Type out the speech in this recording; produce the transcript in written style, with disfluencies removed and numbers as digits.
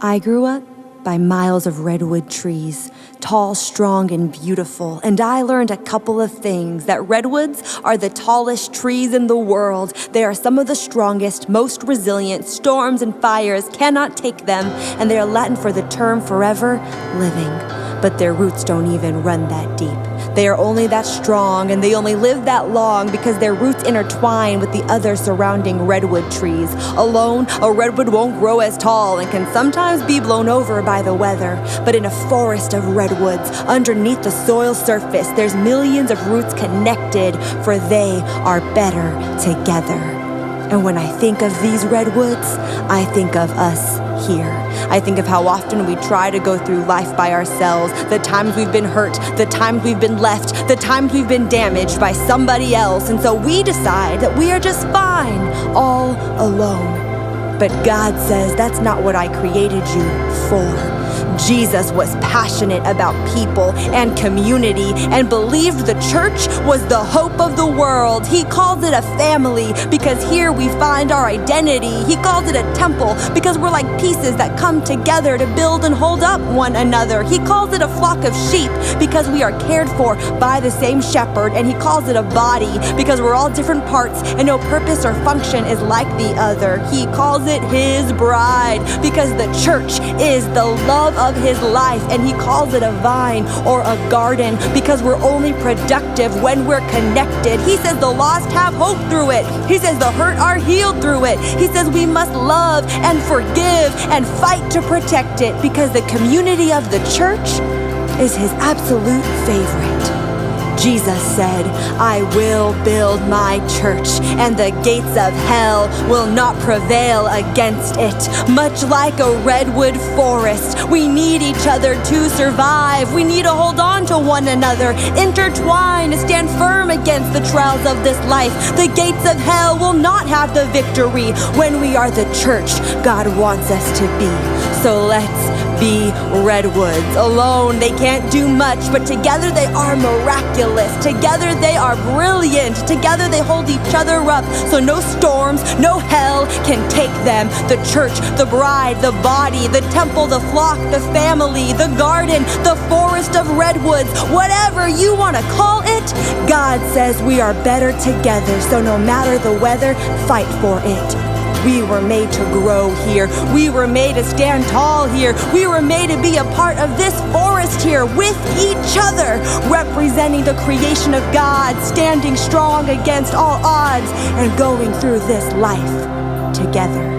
I grew up by miles of redwood trees, tall, strong, and beautiful, and I learned a couple of things: that redwoods are the tallest trees in the world. They are some of the strongest, most resilient. Storms and fires cannot take them, and they are Latin for the term forever living. But their roots don't even run that deep. They are only that strong, and they only live that long because their roots intertwine with the other surrounding redwood trees. Alone, a redwood won't grow as tall and can sometimes be blown over by the weather. But in a forest of redwoods, underneath the soil surface, there's millions of roots connected, for they are better together. And when I think of these redwoods, I think of us here. I think of how often we try to go through life by ourselves, the times we've been hurt, the times we've been left, the times we've been damaged by somebody else, and so we decide that we are just fine all alone. But God says that's not what I created you for. Jesus was passionate about people and community and believed the church was the hope of the world. He calls it a family because here we find our identity. He calls it a temple because we're like pieces that come together to build and hold up one another. He calls it a flock of sheep because we are cared for by the same shepherd. And he calls it a body because we're all different parts and no purpose or function is like the other. He calls it his bride because the church is the love of his life, and he calls it a vine or a garden because we're only productive when we're connected. He says the lost have hope through it. He says the hurt are healed through it. He says we must love and forgive and fight to protect it because the community of the church is his absolute favorite. Jesus said, I will build my church, and the gates of hell will not prevail against it. Much like a redwood forest, we need each other to survive. We need to hold on to one another, intertwine, to stand firm against the trials of this life. The gates of hell will not have the victory when we are the church God wants us to be. So let's be redwoods. Alone, they can't do much, but together they are miraculous. Together they are brilliant. Together they hold each other up, so no storms, no hell can take them. The church, the bride, the body, the temple, the flock, the family, the garden, the forest of redwoods, whatever you want to call it, God says we are better together. So no matter the weather, fight for it. We were made to grow here. We were made to stand tall here. We were made to be a part of this forest here with each other, representing the creation of God, standing strong against all odds and going through this life together.